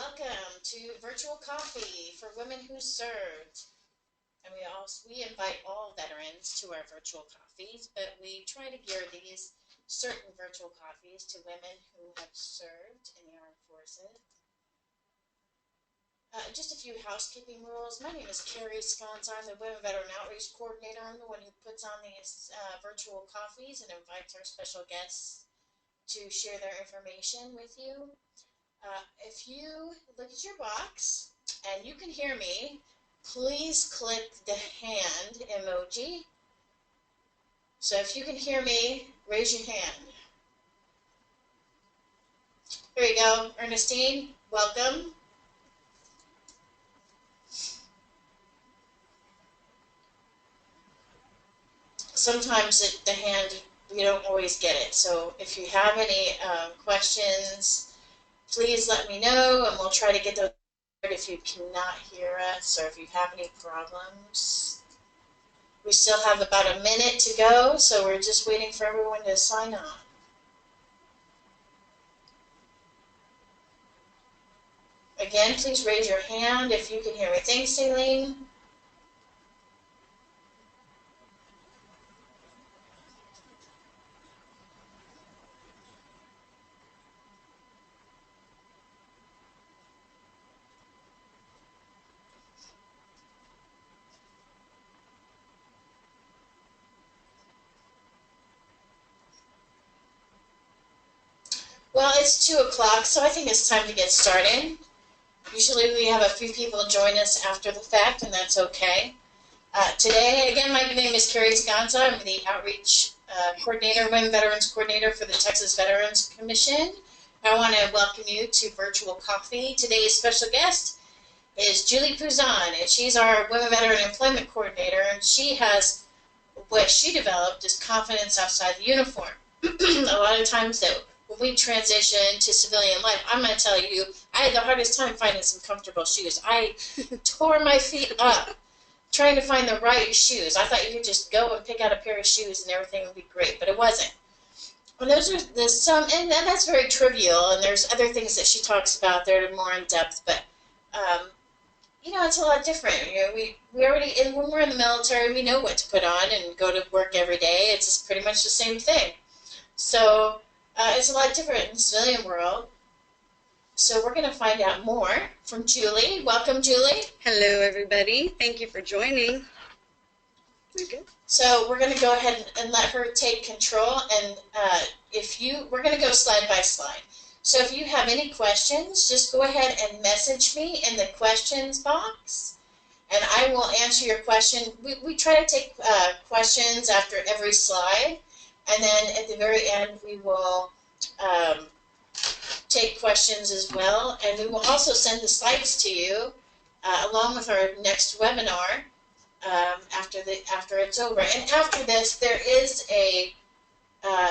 Welcome to Virtual Coffee for Women Who Served. And we invite all veterans to our virtual coffees, but we try to gear these certain virtual coffees to women who have served in the armed forces. Just a few housekeeping rules. My name is Carrie Scones. I'm the Women Veteran Outreach Coordinator. I'm the one who puts on these virtual coffees and invites our special guests to share their information with you. If you look at your box and you can hear me, please click the hand emoji. So if you can hear me, raise your hand. Here you go. Ernestine, welcome. Sometimes the hand, we don't always get it. So if you have any questions, please let me know and we'll try to get those if you cannot hear us or if you have any problems. We still have about a minute to go, so we're just waiting for everyone to sign on. Again, please raise your hand if you can hear me. Thanks, Aileen. Well, it's 2 o'clock, so I think it's time to get started. Usually we have a few people join us after the fact, and that's okay. Today, again, my name is Carrie Sconza. I'm the Outreach Coordinator, Women Veterans Coordinator for the Texas Veterans Commission. I want to welcome you to Virtual Coffee. Today's special guest is Julie Puzan, and she's our Women Veteran Employment Coordinator, and she has, what she developed is confidence outside the uniform. A lot of times that when we transition to civilian life, I'm going to tell you, I had the hardest time finding some comfortable shoes. I tore my feet up trying to find the right shoes. I thought you could just go and pick out a pair of shoes and everything would be great, but it wasn't. And there's some, and that's very trivial, and there's other things that she talks about that are more in depth, but you know, it's a lot different. You know, we already, when we're in the military, we know what to put on and go to work every day. It's just pretty much the same thing. So it's a lot different in the civilian world. So we're going to find out more from Julie. Welcome, Julie. Hello, everybody. Thank you for joining. Okay. So we're going to go ahead and let her take control. And we're going to go slide by slide. So if you have any questions, just go ahead and message me in the questions box, and I will answer your question. We try to take questions after every slide, and then at the very end we will take questions as well, and we will also send the slides to you along with our next webinar after it's over. And after this, there is a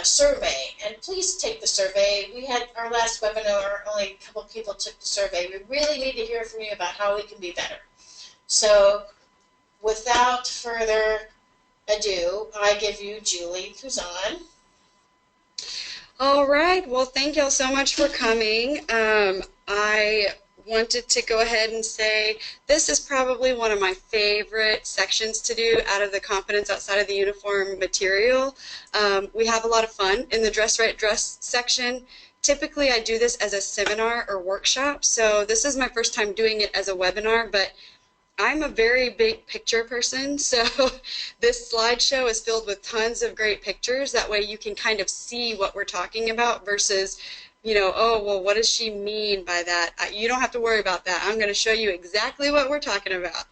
survey, and please take the survey. We had our last webinar, only a couple people took the survey. We really need to hear from you about how we can be better. So without further ado, I give you Julie Puzan. All right. Well, thank y'all so much for coming. I wanted to go ahead and say this is probably one of my favorite sections to do out of the Confidence Outside of the Uniform material. We have a lot of fun in the Dress Right Dress section. Typically I do this as a seminar or workshop, so this is my first time doing it as a webinar, but I'm a very big picture person, so this slideshow is filled with tons of great pictures. That way you can kind of see what we're talking about versus, you know, oh, well, what does she mean by that? You don't have to worry about that. I'm going to show you exactly what we're talking about.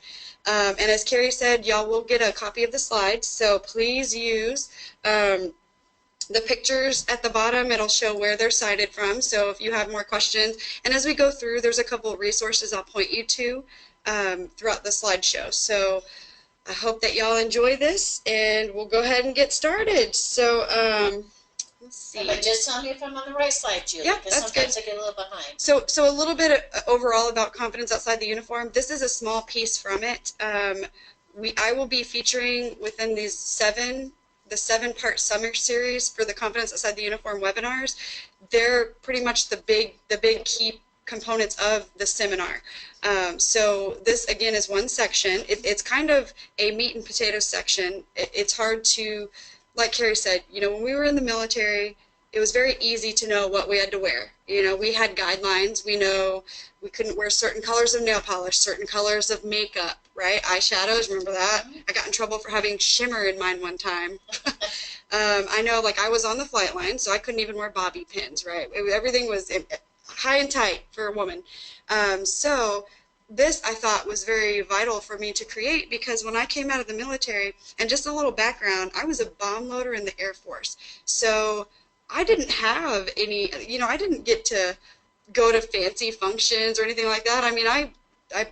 And as Carrie said, y'all will get a copy of the slides, so please use the pictures at the bottom. It'll show where they're cited from, so if you have more questions. And as we go through, there's a couple of resources I'll point you to throughout the slideshow. So I hope that y'all enjoy this, and we'll go ahead and get started. So let's see. But just tell me if I'm on the right slide, Julie, yeah, because sometimes I get a little behind. So a little bit overall about Confidence Outside the Uniform. This is a small piece from it. I will be featuring within the 7-part summer series for the Confidence Outside the Uniform webinars. They're pretty much the big key components of the seminar. So this again is one section. It's kind of a meat and potatoes section. It's hard to, like Carrie said, you know, when we were in the military, it was very easy to know what we had to wear. You know, we had guidelines. We know we couldn't wear certain colors of nail polish, certain colors of makeup, right? Eyeshadows, remember that? I got in trouble for having shimmer in mine one time. I know, like, I was on the flight line, so I couldn't even wear bobby pins, right? Everything was high and tight for a woman. So this, I thought, was very vital for me to create, because when I came out of the military, and just a little background, I was a bomb loader in the Air Force. So I didn't have any, you know, I didn't get to go to fancy functions or anything like that. I mean, I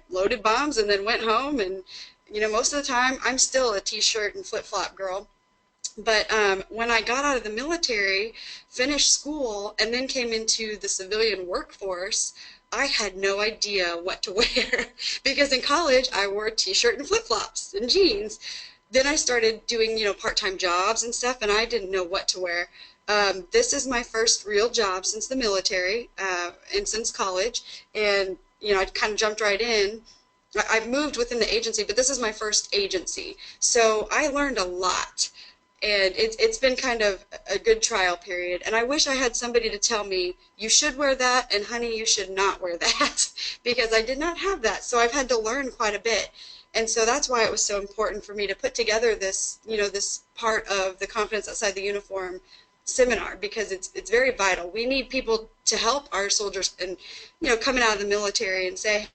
loaded bombs and then went home, and, you know, most of the time I'm still a t-shirt and flip-flop girl. But when I got out of the military, finished school, and then came into the civilian workforce, I had no idea what to wear because in college I wore a t-shirt and flip-flops and jeans. Then I started doing, you know, part-time jobs and stuff, and I didn't know what to wear. This is my first real job since the military and since college, and, you know, I kind of jumped right in. I've moved within the agency, but this is my first agency. So I learned a lot. And it's been kind of a good trial period. And I wish I had somebody to tell me, you should wear that, and honey, you should not wear that, because I did not have that. So I've had to learn quite a bit. And so that's why it was so important for me to put together this, you know, this part of the Confidence Outside the Uniform seminar, because it's very vital. We need people to help our soldiers, and, you know, coming out of the military and say,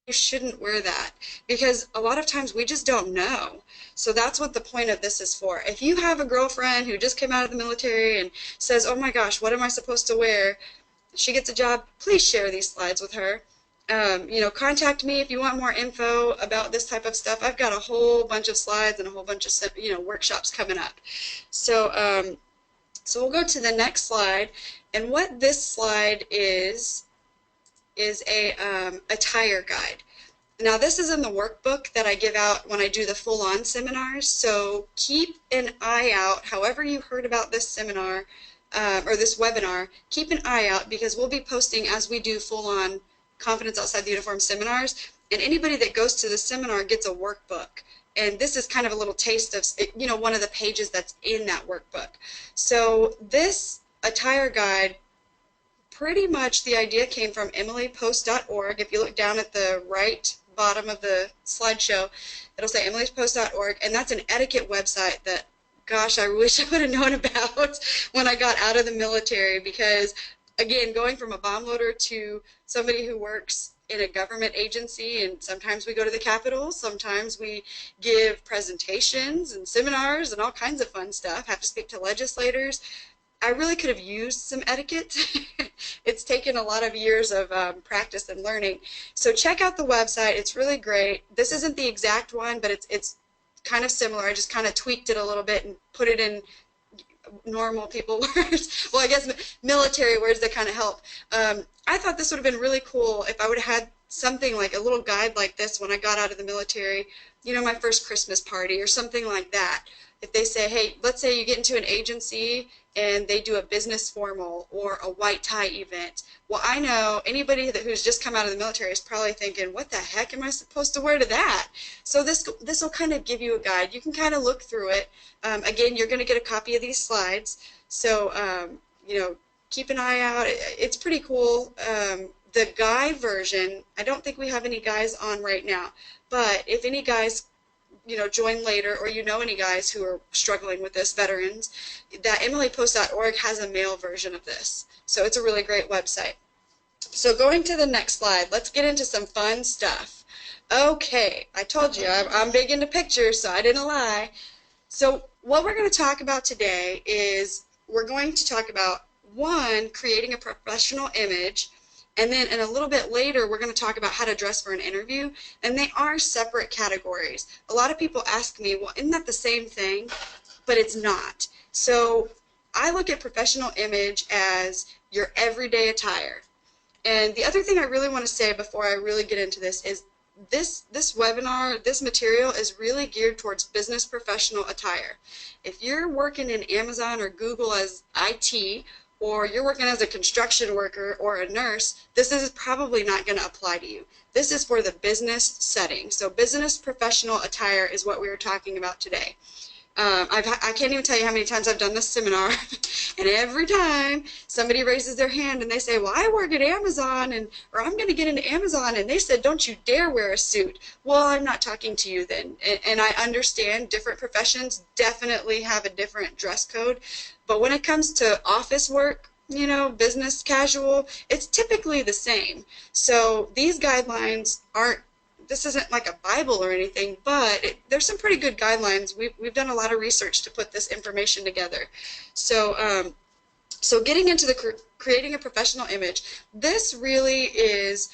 you shouldn't wear that, because a lot of times we just don't know. So that's what the point of this is for. If you have a girlfriend who just came out of the military and says, oh my gosh, what am I supposed to wear? She gets a job, please share these slides with her. You know, contact me if you want more info about this type of stuff. I've got a whole bunch of slides and a whole bunch of, you know, workshops coming up. So, so we'll go to the next slide. And what this slide is a attire guide. Now this is in the workbook that I give out when I do the full-on seminars, so keep an eye out. However you heard about this seminar or this webinar, keep an eye out, because we'll be posting as we do full-on Confidence Outside the Uniform seminars, and anybody that goes to the seminar gets a workbook. And this is kind of a little taste of, you know, one of the pages that's in that workbook. So this attire guide, pretty much the idea came from emilypost.org. If you look down at the right bottom of the slideshow, it'll say emilypost.org, and that's an etiquette website that, gosh, I wish I would have known about when I got out of the military, because, again, going from a bomb loader to somebody who works in a government agency, and sometimes we go to the Capitol, sometimes we give presentations and seminars and all kinds of fun stuff, have to speak to legislators. I really could have used some etiquette. It's taken a lot of years of practice and learning. So check out the website. It's really great. This isn't the exact one, but it's kind of similar. I just kind of tweaked it a little bit and put it in normal people words. Well, I guess military words that kind of help. I thought this would have been really cool if I would have had something like a little guide like this when I got out of the military, you know, my first Christmas party or something like that. If they say, hey, let's say you get into an agency and they do a business formal or a white tie event. Well, I know anybody who's just come out of the military is probably thinking, what the heck am I supposed to wear to that? So this will kind of give you a guide. You can kind of look through it. Again, you're going to get a copy of these slides. So, you know, keep an eye out. It's pretty cool. The guy version, I don't think we have any guys on right now, but if any guys, you know, join later, or you know any guys who are struggling with this, veterans, that emilypost.org has a male version of this. So it's a really great website. So going to the next slide, let's get into some fun stuff. Okay, I told you I'm big into pictures, so I didn't lie. So what we're going to talk about today is we're going to talk about, one, creating a professional image, and then in a little bit later, we're going to talk about how to dress for an interview, and they are separate categories. A lot of people ask me, well, isn't that the same thing? But it's not. So I look at professional image as your everyday attire. And the other thing I really want to say before I really get into this is this webinar, this material is really geared towards business professional attire. If you're working in Amazon or Google as IT, or you're working as a construction worker or a nurse, this is probably not going to apply to you. This is for the business setting. So business professional attire is what we were talking about today. I can't even tell you how many times I've done this seminar, and every time somebody raises their hand and they say, well, I work at Amazon, or I'm going to get into Amazon, and they said, don't you dare wear a suit. Well, I'm not talking to you then. And I understand different professions definitely have a different dress code, but when it comes to office work, you know, business casual, it's typically the same. So these guidelines aren't, this isn't like a Bible or anything, but there's some pretty good guidelines. We've done a lot of research to put this information together. So, so getting into the creating a professional image, this really is,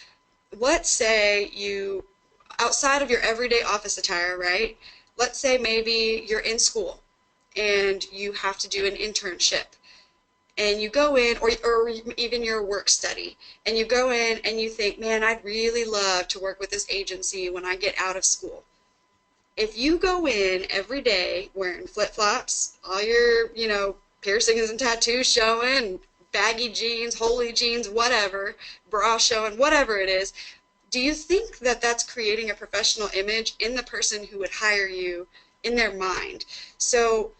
let's say you, outside of your everyday office attire, right? Let's say maybe you're in school and you have to do an internship. And you go in, or even your work study, and you go in and you think, man, I'd really love to work with this agency when I get out of school. If you go in every day wearing flip-flops, all your, you know, piercings and tattoos showing, baggy jeans, holy jeans, whatever, bra showing, whatever it is, do you think that that's creating a professional image in the person who would hire you in their mind? So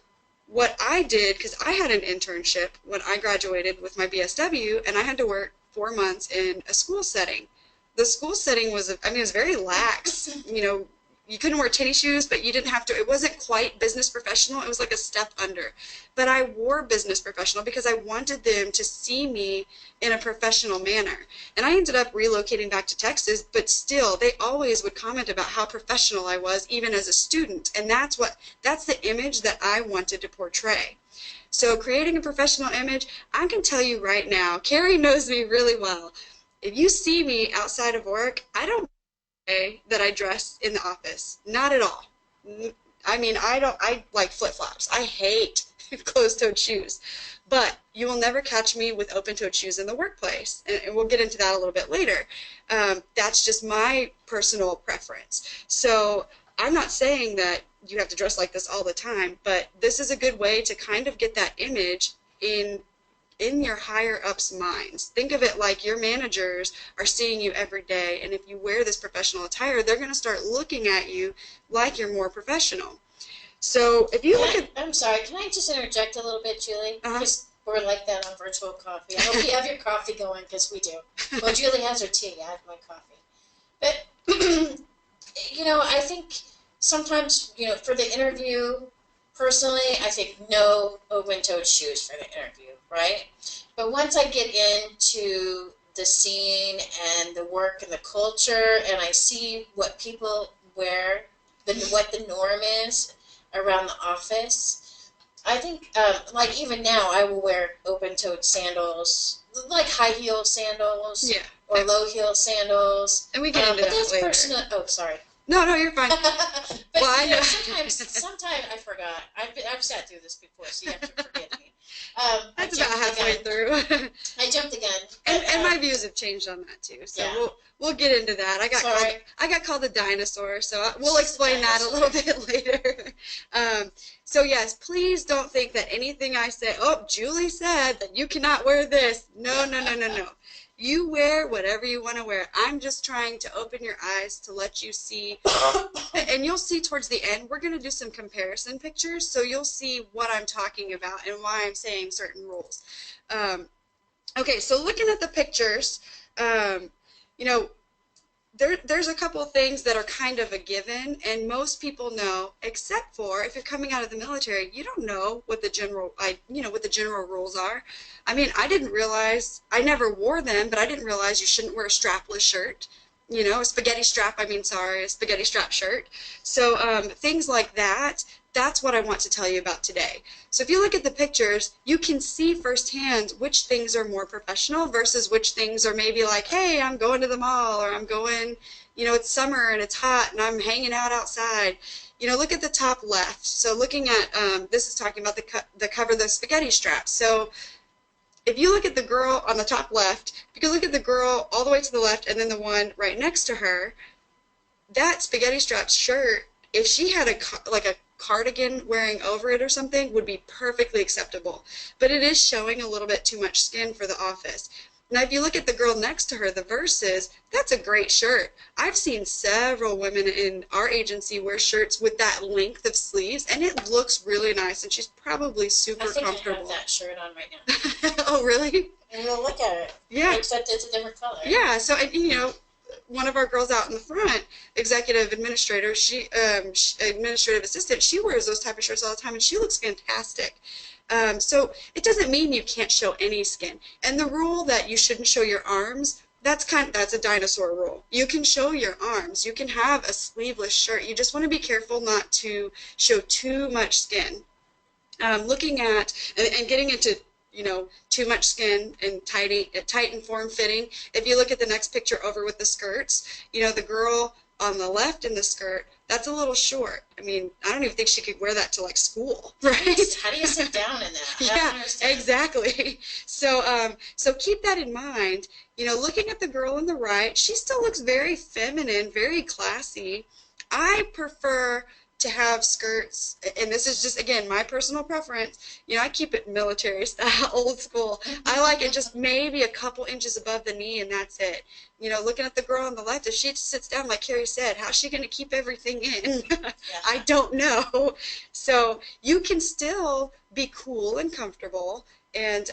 what I did, because I had an internship when I graduated with my BSW, and I had to work 4 months in a school setting. The school setting was, I mean, it was very lax. You know, you couldn't wear tennis shoes, but you didn't have to, it wasn't quite business professional. It was like a step under. But I wore business professional because I wanted them to see me in a professional manner. And I ended up relocating back to Texas, but still, they always would comment about how professional I was, even as a student. And that's the image that I wanted to portray. So creating a professional image, I can tell you right now, Carrie knows me really well. If you see me outside of work, I don't that I dress in the office. Not at all. I mean, I like flip-flops. I hate closed-toed shoes. But you will never catch me with open-toed shoes in the workplace. And we'll get into that a little bit later. That's just my personal preference. So I'm not saying that you have to dress like this all the time, but this is a good way to kind of get that image in your higher ups' minds. Think of it like your managers are seeing you every day, and if you wear this professional attire, they're going to start looking at you like you're more professional. So if you look at... I'm sorry, can I just interject a little bit, Julie? Because we're like that on virtual coffee. I hope you have your coffee going, because we do. Well, Julie has her tea. I have my coffee. But, you know, I think sometimes, you know, for the interview, personally, I think no open-toed shoes for the interview. Right? But once I get into the scene and the work and the culture, and I see what people wear, what the norm is around the office, I think, like even now, I will wear open-toed sandals, like high-heel sandals, yeah, or low-heel sandals. And we get into that later. Personal. Oh, sorry. No, you're fine. But well, you know, sometimes I forgot. I've sat through this before, so you have to forgive me. That's about halfway through. I jumped the gun. And my views have changed on that too. So yeah. we'll get into that. I got called a dinosaur, so we'll explain that a little bit later. So yes, please don't think that anything I say, oh, Julie said that you cannot wear this. No. You wear whatever you want to wear. I'm just trying to open your eyes to let you see, and you'll see towards the end, we're going to do some comparison pictures, so you'll see what I'm talking about and why I'm saying certain rules. Okay, so looking at the pictures, you know, there's a couple of things that are kind of a given, and most people know, except for if you're coming out of the military, you don't know what the general, what the general rules are. I mean, I didn't realize, I never wore them, but I didn't realize you shouldn't wear a strapless shirt. You know, a spaghetti strap shirt. So things like that, that's what I want to tell you about today. So if you look at the pictures, you can see firsthand which things are more professional versus which things are maybe like, hey, I'm going to the mall, or I'm going, you know, it's summer and it's hot and I'm hanging out outside. You know, look at the top left. So looking at, this is talking about the cover of the spaghetti strap. So if you look at the girl on the top left, you can look at the girl all the way to the left and then the one right next to her, that spaghetti strap shirt, if she had a cardigan wearing over it or something would be perfectly acceptable. But it is showing a little bit too much skin for the office. Now, if you look at the girl next to her, the Versus, that's a great shirt. I've seen several women in our agency wear shirts with that length of sleeves, and it looks really nice, and she's probably super comfortable. I have that shirt on right now. Oh, really? And we'll look at it. Yeah. Except it's a different color. Yeah, so, and, you know, one of our girls out in the front, executive administrator, administrative assistant, she wears those type of shirts all the time, and she looks fantastic. So it doesn't mean you can't show any skin. And the rule that you shouldn't show your arms, that's a dinosaur rule. You can show your arms. You can have a sleeveless shirt. You just want to be careful not to show too much skin. Looking at and getting into, you know, too much skin and tight and form-fitting. If you look at the next picture over with the skirts, you know, the girl on the left in the skirt, that's a little short. I mean, I don't even think she could wear that to like school, right? How do you sit down in that? Yeah, exactly. So, so keep that in mind. You know, looking at the girl on the right, she still looks very feminine, very classy. I prefer to have skirts, and this is just, again, my personal preference. You know, I keep it military style, old school. I like it just maybe a couple inches above the knee, and that's it. You know, looking at the girl on the left, if she sits down, like Carrie said, how's she going to keep everything in? Yeah. I don't know. So you can still be cool and comfortable, and,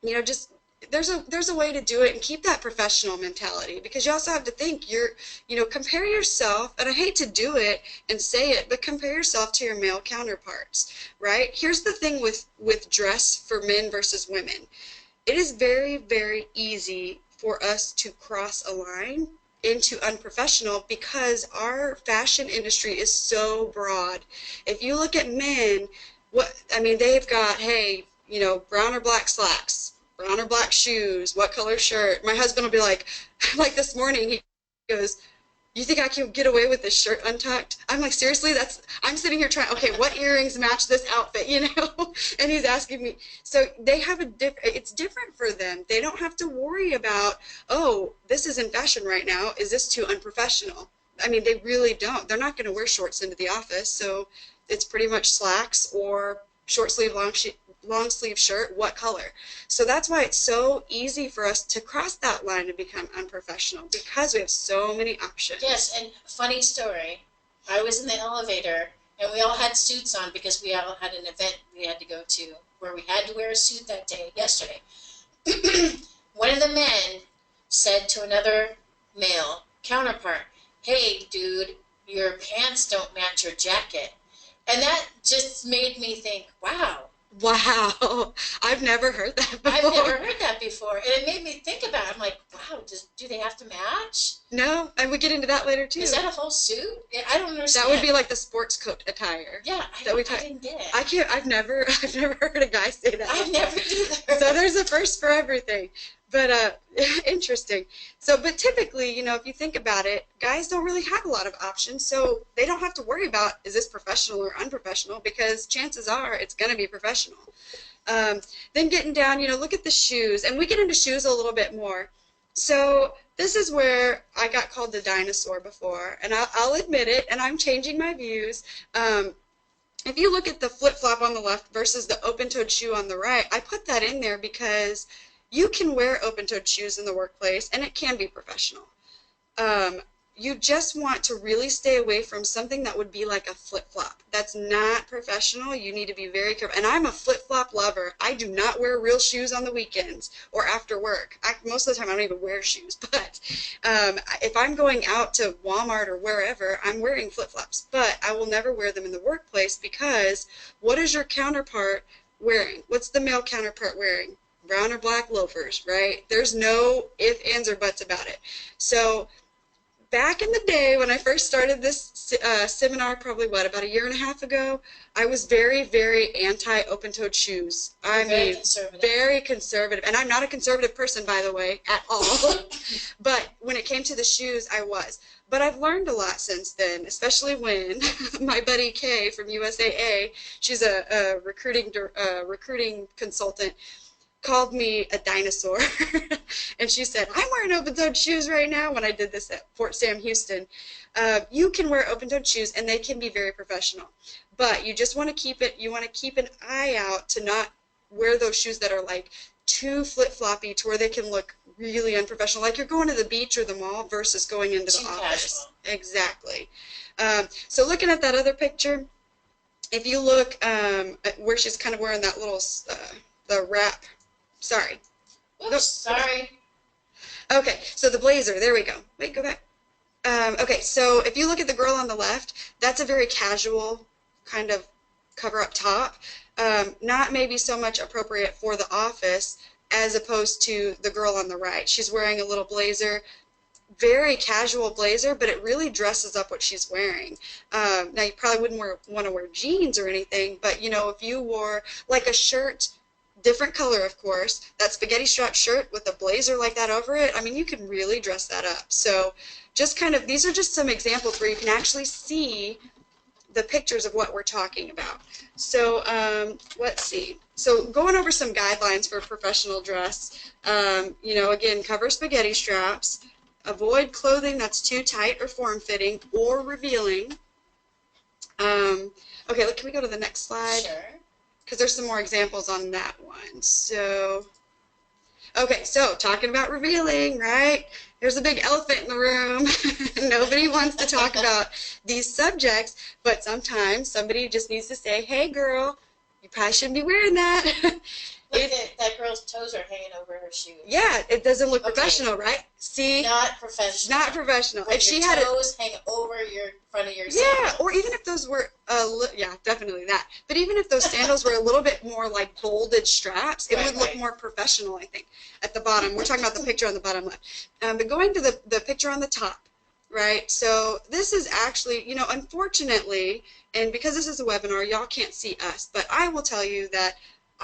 you know, just there's a way to do it and keep that professional mentality, because you also have to think you know, compare yourself, and I hate to do it and say it, but compare yourself to your male counterparts, right? Here's the thing with dress for men versus women. It is very, very easy for us to cross a line into unprofessional because our fashion industry is so broad. If you look at men, they've got, hey, you know, brown or black slacks, brown or black shoes, what color shirt. My husband will be like this morning, he goes, you think I can get away with this shirt untucked? I'm like, seriously? I'm sitting here trying, okay, what earrings match this outfit, you know? And he's asking me. So they have it's different for them. They don't have to worry about, oh, this is in fashion right now. Is this too unprofessional? I mean, they really don't. They're not going to wear shorts into the office, so it's pretty much slacks or short sleeve, long sleeve shirt, what color. So that's why it's so easy for us to cross that line and become unprofessional, because we have so many options. Yes, and funny story, I was in the elevator and we all had suits on because we all had an event we had to go to where we had to wear a suit that day, yesterday. One of the men said to another male counterpart, hey dude, your pants don't match your jacket. And that just made me think, wow. Wow, I've never heard that before. I've never heard that before. And it made me think about it. I'm like, wow, do they have to match? No, and we get into that later too. Is that a whole suit? I don't understand. That would be like the sports coat attire. Yeah, I didn't get it. I've never heard a guy say that. I've never either. So there's a first for everything. But interesting. So, but typically, you know, if you think about it, guys don't really have a lot of options, so they don't have to worry about, is this professional or unprofessional, because chances are it's going to be professional. Then getting down, you know, look at the shoes, and we get into shoes a little bit more. So this is where I got called the dinosaur before, and I'll admit it, and I'm changing my views. If you look at the flip-flop on the left versus the open-toed shoe on the right, I put that in there because you can wear open-toed shoes in the workplace, and it can be professional. You just want to really stay away from something that would be like a flip-flop. That's not professional. You need to be very careful. And I'm a flip-flop lover. I do not wear real shoes on the weekends or after work. Most of the time, I don't even wear shoes. But if I'm going out to Walmart or wherever, I'm wearing flip-flops. But I will never wear them in the workplace, because what is your counterpart wearing? What's the male counterpart wearing? Brown or black loafers, right? There's no ifs, ands, or buts about it. So back in the day when I first started this seminar, probably about a year and a half ago, I was very, very anti-open-toed shoes. I mean, very conservative. And I'm not a conservative person, by the way, at all. But when it came to the shoes, I was. But I've learned a lot since then, especially when my buddy Kay from USAA, she's a recruiting consultant, called me a dinosaur. And she said, I'm wearing open-toed shoes right now when I did this at Fort Sam, Houston. You can wear open-toed shoes, and they can be very professional. But you just want to keep it, you want to keep an eye out to not wear those shoes that are like too flip-floppy to where they can look really unprofessional, like you're going to the beach or the mall versus going into the office. Exactly. So looking at that other picture, if you look at where she's kind of wearing that little, the wrap, sorry. Oops, sorry. Okay, so the blazer, there we go. Wait, go back. Okay, so if you look at the girl on the left, that's a very casual kind of cover-up top. Not maybe so much appropriate for the office as opposed to the girl on the right. She's wearing a little blazer, very casual blazer, but it really dresses up what she's wearing. Now, you probably wouldn't want to wear jeans or anything, but, you know, if you wore like a shirt, different color, of course, that spaghetti strap shirt with a blazer like that over it, I mean, you can really dress that up. So just kind of, these are just some examples where you can actually see the pictures of what we're talking about. So let's see. So going over some guidelines for professional dress, you know, again, cover spaghetti straps, avoid clothing that's too tight or form-fitting or revealing. Okay, can we go to the next slide? Sure. Because there's some more examples on that one. So, okay, so talking about revealing, right? There's a big elephant in the room. Nobody wants to talk about these subjects, but sometimes somebody just needs to say, hey, girl, you probably shouldn't be wearing that. Look at that girl's toes are hanging over her shoes. Yeah, it doesn't look professional, right? See? Not professional. Not professional. When if she your had toes hang over your front of your sandals. Yeah, sandals. or even if those were, yeah, definitely that. But even if those sandals were a little bit more like bolded straps, it would look more professional, I think, at the bottom. We're talking about the picture on the bottom left. But going to the picture on the top, right? So this is actually, you know, unfortunately, and because this is a webinar, y'all can't see us, but I will tell you that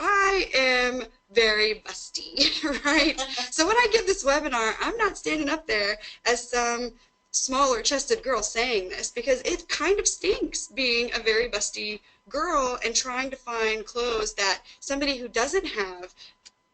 I am very busty, right? So when I give this webinar, I'm not standing up there as some smaller chested girl saying this, because it kind of stinks being a very busty girl and trying to find clothes that somebody who doesn't have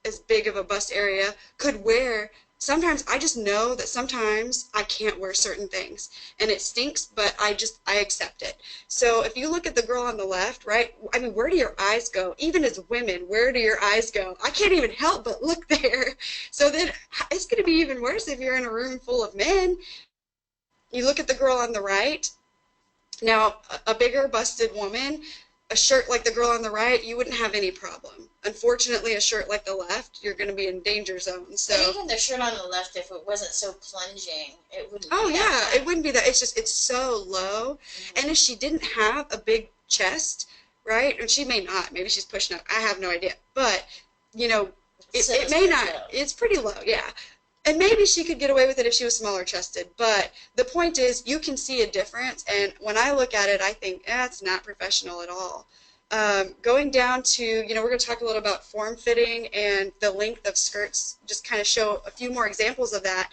as big of a bust area could wear. Sometimes I just know that sometimes I can't wear certain things and it stinks, but I accept it. So if you look at the girl on the left, right, I mean, where do your eyes go? Even as women, where do your eyes go? I can't even help but look there. So then it's going to be even worse if you're in a room full of men. You look at the girl on the right. Now, a bigger busted woman, a shirt like the girl on the right, you wouldn't have any problem. Unfortunately, a shirt like the left, you're going to be in danger zone. So and even the shirt on the left, if it wasn't so plunging, it wouldn't be that bad. It wouldn't be that. It's just, it's so low. And if she didn't have a big chest, right, and she may not, maybe she's pushing up, I have no idea. But, you know, it may not, it's pretty low, yeah. And maybe she could get away with it if she was smaller chested, but the point is you can see a difference, and when I look at it, I think, it's not professional at all. Going down to, you know, we're going to talk a little about form fitting and the length of skirts, just kind of show a few more examples of that.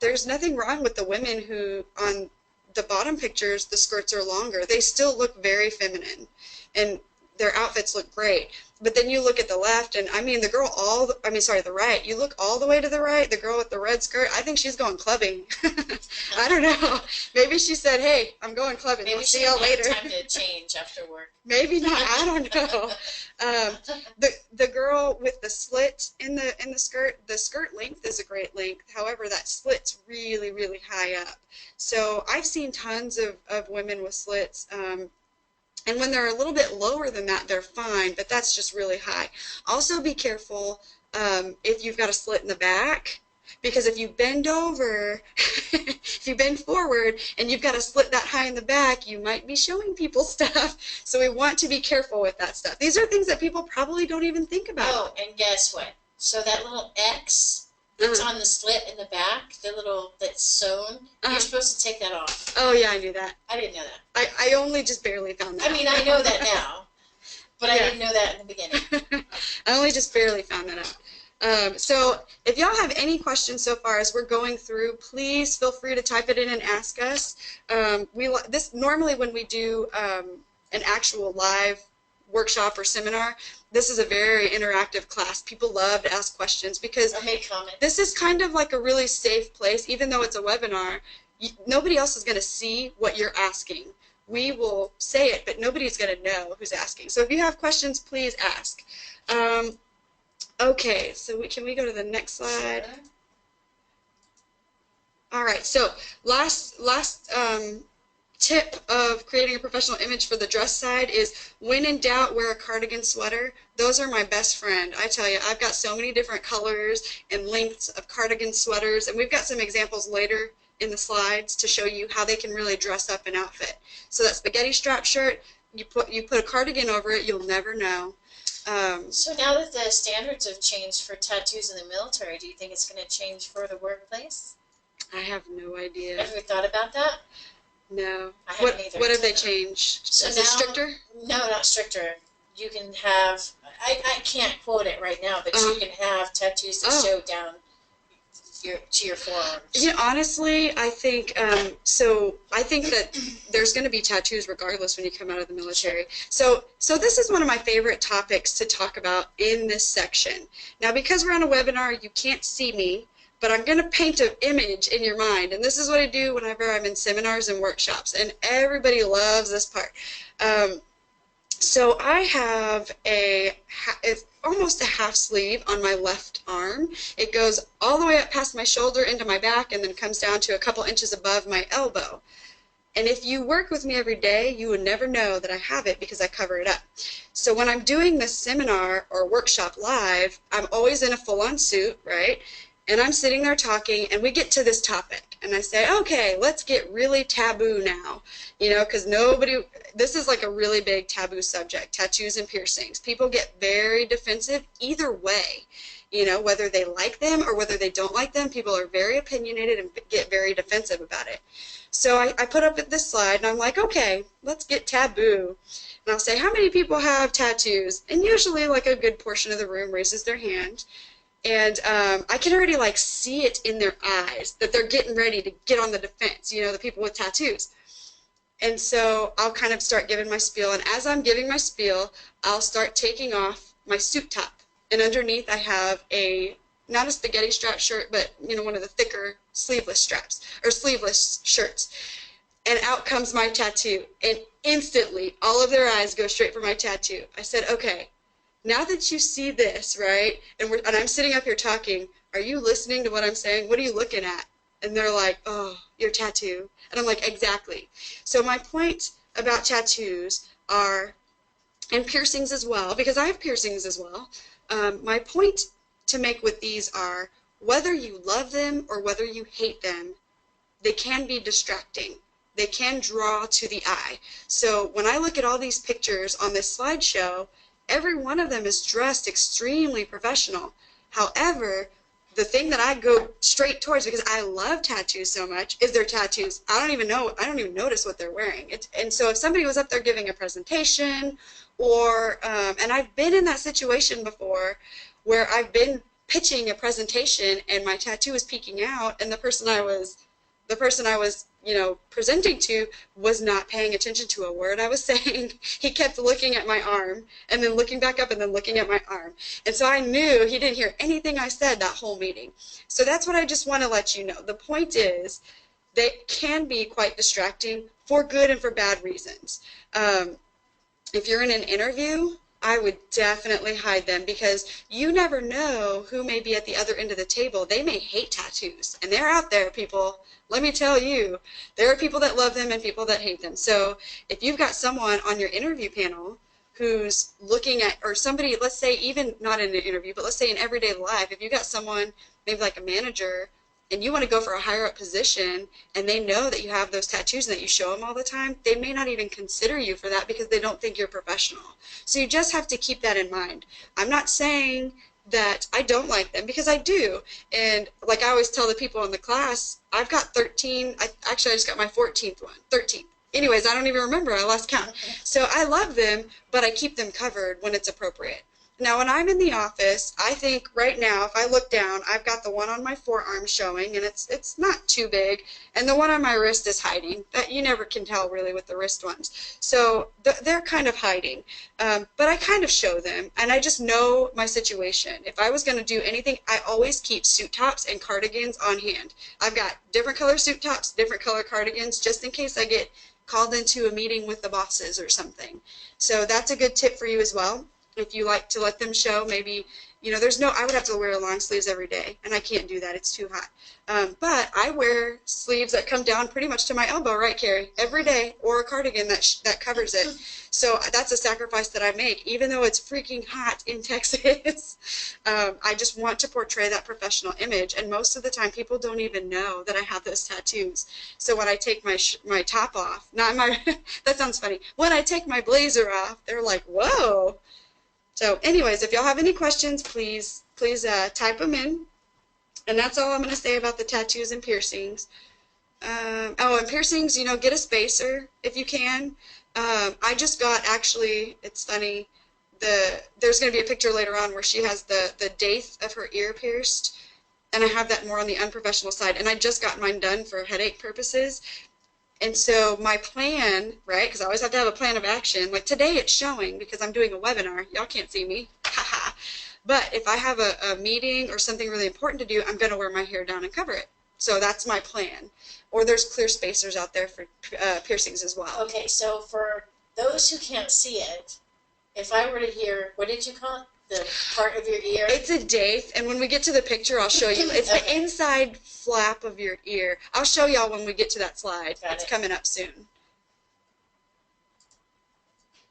There's nothing wrong with the women who, on the bottom pictures, the skirts are longer. They still look very feminine, and their outfits look great. But then you look at the left, and I mean the girl the right. You look all the way to the right, the girl with the red skirt, I think she's going clubbing. I don't know. Maybe she said, hey, I'm going clubbing. Maybe I'll see y'all later. Time to change after work. Maybe not. I don't know. The girl with the slit in the skirt length is a great length. However, that slit's really, really high up. So I've seen tons of women with slits. And when they're a little bit lower than that, they're fine, but that's just really high. Also be careful if you've got a slit in the back, because if you bend over, if you bend forward and you've got a slit that high in the back, you might be showing people stuff. So we want to be careful with that stuff. These are things that people probably don't even think about. Oh, and guess what? So that little X that's on the slit in the back, the little that's sewn, you're supposed to take that off. Oh, yeah, I knew that. I didn't know that. I only just barely found that. I mean, I know that now, but I didn't know that in the beginning. I only just barely found that out. So if y'all have any questions so far as we're going through, please feel free to type it in and ask us. Normally when we do an actual live workshop or seminar, this is a very interactive class. People love to ask questions because make comments. this is kind of like a really safe place. Even though it's a webinar, nobody else is going to see what you're asking. We will say it, but nobody's going to know who's asking. So if you have questions, please ask. Okay, so can we go to the next slide? Sure. All right, so last tip of creating a professional image for the dress side is, when in doubt, wear a cardigan sweater. Those are my best friend. I tell you, I've got so many different colors and lengths of cardigan sweaters, and we've got some examples later in the slides to show you how they can really dress up an outfit. So that spaghetti strap shirt, you put a cardigan over it, you'll never know. So now that the standards have changed for tattoos in the military, do you think it's going to change for the workplace? I have no idea. Have you thought about that? No. I haven't either. What have they changed? So Is now, it stricter? No, not stricter. You can have, I can't quote it right now, but you can have tattoos that show down to your forearms. Yeah, honestly, I think I think that there's going to be tattoos regardless when you come out of the military. So this is one of my favorite topics to talk about in this section. Now, because we're on a webinar, you can't see me, but I'm going to paint an image in your mind, and this is what I do whenever I'm in seminars and workshops, and everybody loves this part. So I have it's almost a half sleeve on my left arm. It goes all the way up past my shoulder into my back and then comes down to a couple inches above my elbow. And if you work with me every day, you would never know that I have it because I cover it up. So when I'm doing this seminar or workshop live, I'm always in a full-on suit, right? And I'm sitting there talking, and we get to this topic, and I say, okay, let's get really taboo now, because this is like a really big taboo subject, tattoos and piercings. People get very defensive either way, whether they like them or whether they don't like them. People are very opinionated and get very defensive about it. So I put up this slide, and I'm like, okay, let's get taboo. And I'll say, how many people have tattoos? And usually like a good portion of the room raises their hand. And I can already see it in their eyes that they're getting ready to get on the defense, the people with tattoos. And so I'll kind of start giving my spiel, and as I'm giving my spiel, I'll start taking off my suit top. And underneath I have not a spaghetti strap shirt, but one of the thicker sleeveless straps, or sleeveless shirts. And out comes my tattoo, and instantly all of their eyes go straight for my tattoo. I said, okay, now that you see this, right, and I'm sitting up here talking, are you listening to what I'm saying? What are you looking at? And they're like, oh, your tattoo. And I'm like, exactly. So my point about tattoos and piercings as well, because I have piercings as well, my point to make with these are, whether you love them or whether you hate them, they can be distracting. They can draw to the eye. So when I look at all these pictures on this slideshow, every one of them is dressed extremely professional. However, the thing that I go straight towards, because I love tattoos so much, is their tattoos. I don't even notice what they're wearing. And so if somebody was up there giving a presentation, or and I've been in that situation before, where I've been pitching a presentation and my tattoo is peeking out, and the person I was presenting to was not paying attention to a word I was saying. He kept looking at my arm and then looking back up and then looking at my arm. And so I knew he didn't hear anything I said that whole meeting. So that's what I just want to let you know. The point is, they can be quite distracting for good and for bad reasons. If you're in an interview, I would definitely hide them, because you never know who may be at the other end of the table. They may hate tattoos, and they're out there, people. Let me tell you, there are people that love them and people that hate them. So if you've got someone on your interview panel who's looking at, or somebody, let's say even not in an interview, but let's say in everyday life, if you've got someone, maybe like a manager, and you want to go for a higher up position, and they know that you have those tattoos and that you show them all the time, they may not even consider you for that because they don't think you're professional. So you just have to keep that in mind. I'm not saying that I don't like them, because I do. And like I always tell the people in the class, I've got 13, actually I just got my 14th one, 13th. Anyways, I don't even remember, I lost count. So I love them, but I keep them covered when it's appropriate. Now, when I'm in the office, I think right now, if I look down, I've got the one on my forearm showing, and it's not too big, and the one on my wrist is hiding. But you never can tell really with the wrist ones. So they're kind of hiding, but I kind of show them, and I just know my situation. If I was going to do anything, I always keep suit tops and cardigans on hand. I've got different color suit tops, different color cardigans, just in case I get called into a meeting with the bosses or something. So that's a good tip for you as well. If you like to let them show, maybe, you know, I would have to wear long sleeves every day, and I can't do that. It's too hot. But I wear sleeves that come down pretty much to my elbow, right, Carrie? Every day, or a cardigan that covers it. So that's a sacrifice that I make, even though it's freaking hot in Texas. I just want to portray that professional image, and most of the time people don't even know that I have those tattoos. So when I take my top off, not my, that sounds funny. When I take my blazer off, they're like, whoa. So anyways, if y'all have any questions, please type them in. And that's all I'm going to say about the tattoos and piercings. Oh, and piercings, you know, get a spacer if you can. I just got, actually, it's funny, there's going to be a picture later on where she has the daith of her ear pierced. And I have that more on the unprofessional side. And I just got mine done for headache purposes. And so my plan, right, because I always have to have a plan of action, like today it's showing because I'm doing a webinar. Y'all can't see me. But if I have a meeting or something really important to do, I'm going to wear my hair down and cover it. So that's my plan. Or there's clear spacers out there for piercings as well. Okay, so for those who can't see it, if I were to hear, what did you call it? The part of your ear? It's a daith, and when we get to the picture, I'll show you. It's the inside flap of your ear. I'll show y'all when we get to that slide. It's coming up soon.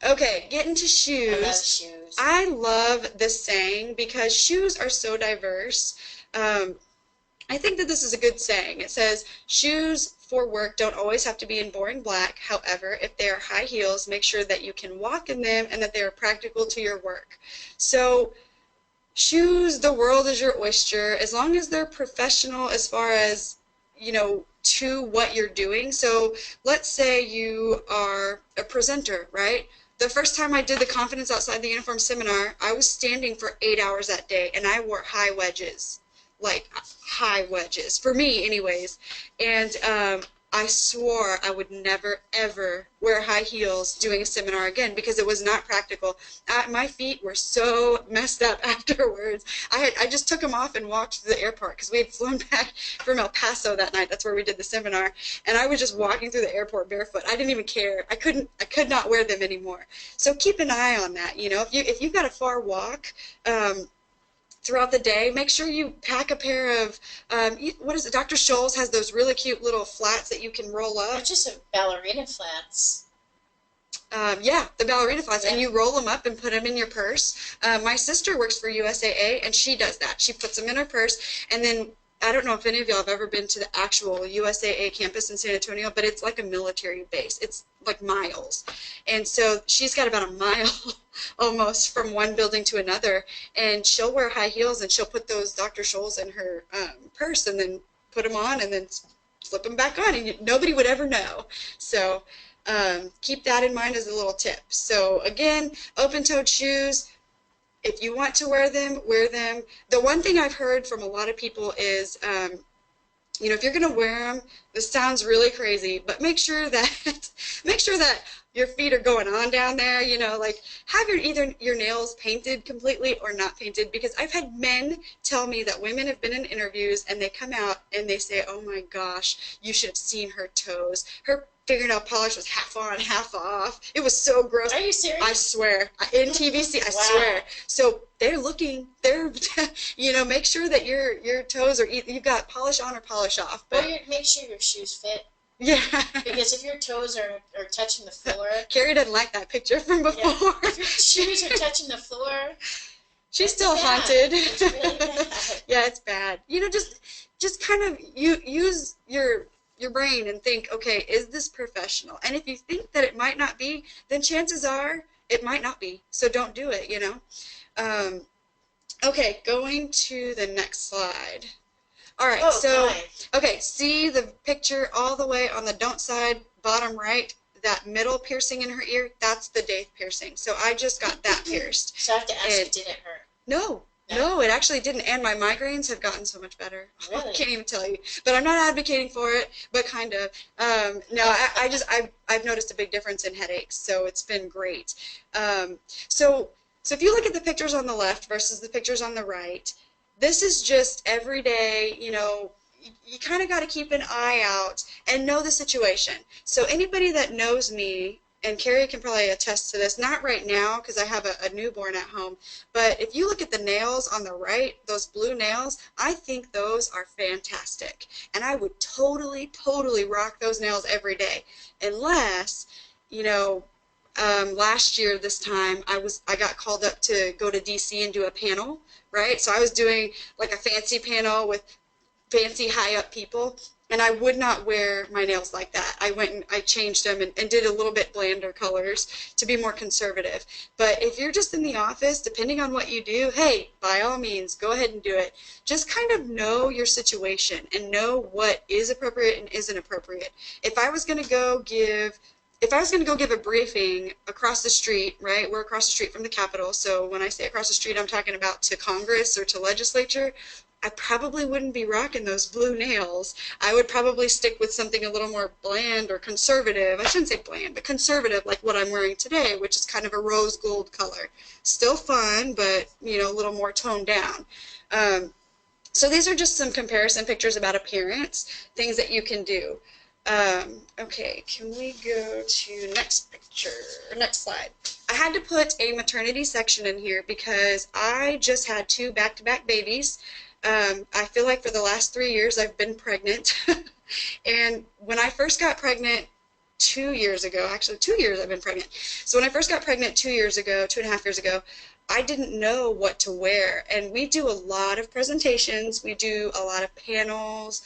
Okay, getting to shoes. I love shoes. I love this saying because shoes are so diverse. I think that this is a good saying. It says, shoes for work don't always have to be in boring black. However, if they are high heels, make sure that you can walk in them and that they are practical to your work. So shoes, the world is your oyster, as long as they're professional as far as, you know, to what you're doing. So let's say you are a presenter, right? The first time I did the Confidence Outside the Uniform seminar, I was standing for 8 hours that day, and I wore high wedges. Like high wedges, for me anyways, and I swore I would never ever wear high heels doing a seminar again because it was not practical. My feet were so messed up afterwards. I just took them off and walked to the airport because we had flown back from El Paso that night. That's where we did the seminar, and I was just walking through the airport barefoot. I didn't even care. I could not wear them anymore. So keep an eye on that. You know, if you've got a far walk, throughout the day, make sure you pack a pair of, what is it, Dr. Scholl's has those really cute little flats that you can roll up. They're just ballerina flats. Yeah, the ballerina flats, yeah. And you roll them up and put them in your purse. My sister works for USAA, and she does that. She puts them in her purse, and then, I don't know if any of y'all have ever been to the actual USAA campus in San Antonio, but it's like a military base. It's like miles. And so she's got about a mile almost from one building to another, and she'll wear high heels, and she'll put those Dr. Scholl's in her purse and then put them on and then flip them back on, and nobody would ever know. So keep that in mind as a little tip. So again, open-toed shoes. If you want to wear them, wear them. The one thing I've heard from a lot of people is, you know, if you're going to wear them, this sounds really crazy, but make sure that your feet are going on down there, you know, like have either your nails painted completely or not painted, because I've had men tell me that women have been in interviews and they come out and they say, oh my gosh, you should have seen her toes. Her fingernail polish was half on, half off. It was so gross. Are you serious? I swear. In TVC, I swear. So they're looking, you know, make sure that your toes are, you've got polish on or polish off. But make sure your shoes fit. Yeah. Because if your toes are touching the floor. Carrie doesn't like that picture from before. Yeah. If your shoes are touching the floor. She's still haunted. It's really bad. Yeah, it's bad. You know, just kind of use your brain and think, okay, is this professional? And if you think that it might not be, then chances are it might not be. So don't do it, you know. Okay, going to the next slide. All right, okay, see the picture all the way on the don't side, bottom right? that middle piercing in her ear, that's the Dave piercing. So I just got that pierced. So I have to ask, it didn't hurt? No, it actually didn't. And my migraines have gotten so much better. Really? I can't even tell you. But I'm not advocating for it, but kind of. No, I've noticed a big difference in headaches, so it's been great. So if you look at the pictures on the left versus the pictures on the right, this is just every day, you know, you kind of got to keep an eye out and know the situation. So anybody that knows me, and Carrie can probably attest to this, not right now because I have a newborn at home, but if you look at the nails on the right, those blue nails, I think those are fantastic. And I would totally, totally rock those nails every day. Unless, you know, last year this time I got called up to go to DC and do a panel, right? So I was doing like a fancy panel with fancy high up people, and I would not wear my nails like that. I went and I changed them and did a little bit blander colors to be more conservative. But if you're just in the office, depending on what you do, hey, by all means, go ahead and do it. Just kind of know your situation and know what is appropriate and isn't appropriate. If I was going to go give a briefing across the street, right? We're across the street from the Capitol, so when I say across the street, I'm talking about to Congress or to legislature. I probably wouldn't be rocking those blue nails. I would probably stick with something a little more bland or conservative. I shouldn't say bland, but conservative, like what I'm wearing today, which is kind of a rose gold color. Still fun, but, you know, a little more toned down. So these are just some comparison pictures about appearance, things that you can do. Okay, can we go to next picture, next slide? I had to put a maternity section in here because I just had 2 back-to-back babies. I feel like for the last 3 years I've been pregnant. And when I first got pregnant 2 years ago, actually 2 years I've been pregnant. So when I first got pregnant 2 years ago, 2.5 years ago, I didn't know what to wear. And we do a lot of presentations, we do a lot of panels,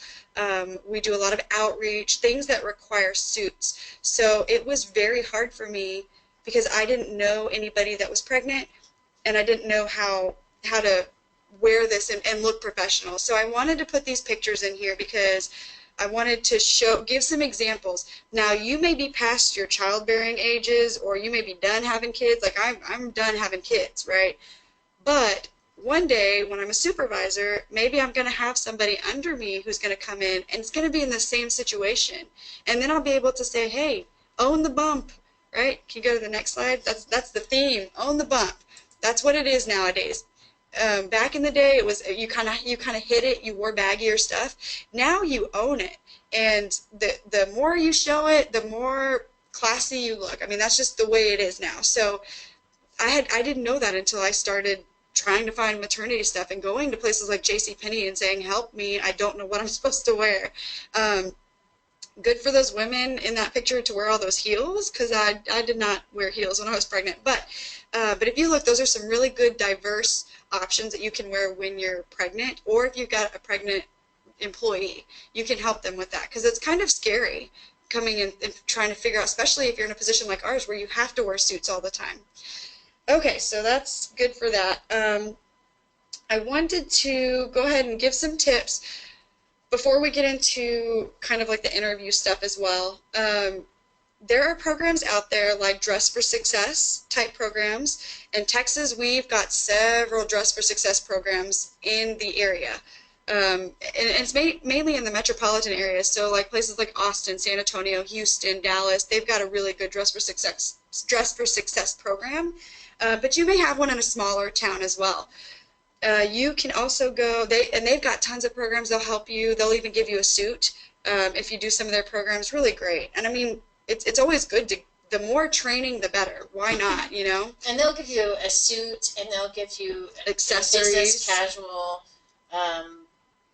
we do a lot of outreach, things that require suits. So it was very hard for me because I didn't know anybody that was pregnant, and I didn't know how to wear this and look professional. So I wanted to put these pictures in here because I wanted to give some examples. Now, you may be past your childbearing ages, or you may be done having kids. Like I'm done having kids, right? But one day when I'm a supervisor, maybe I'm going to have somebody under me who's going to come in, and it's going to be in the same situation. And then I'll be able to say, hey, own the bump, right? Can you go to the next slide? That's the theme, own the bump. That's what it is nowadays. Back in the day, it was you kind of hid it. You wore baggier stuff. Now you own it, and the more you show it, the more classy you look. I mean, that's just the way it is now. So I didn't know that until I started trying to find maternity stuff and going to places like JCPenney and saying, "Help me! I don't know what I'm supposed to wear." Good for those women in that picture to wear all those heels, because I did not wear heels when I was pregnant. But if you look, those are some really good diverse options that you can wear when you're pregnant, or if you've got a pregnant employee, you can help them with that, because it's kind of scary coming in and trying to figure out, especially if you're in a position like ours where you have to wear suits all the time. Okay, so that's good for that. I wanted to go ahead and give some tips before we get into kind of like the interview stuff as well. There are programs out there like Dress for Success type programs. In Texas, we've got several Dress for Success programs in the area. And it's mainly in the metropolitan areas, so like places like Austin, San Antonio, Houston, Dallas, they've got a really good Dress for Success program. But you may have one in a smaller town as well. You can also go, they've got tons of programs. They'll help you. They'll even give you a suit if you do some of their programs. Really great. And I mean, it's always good to, the more training, the better. Why not, you know? And they'll give you a suit, and they'll give you accessories, business casual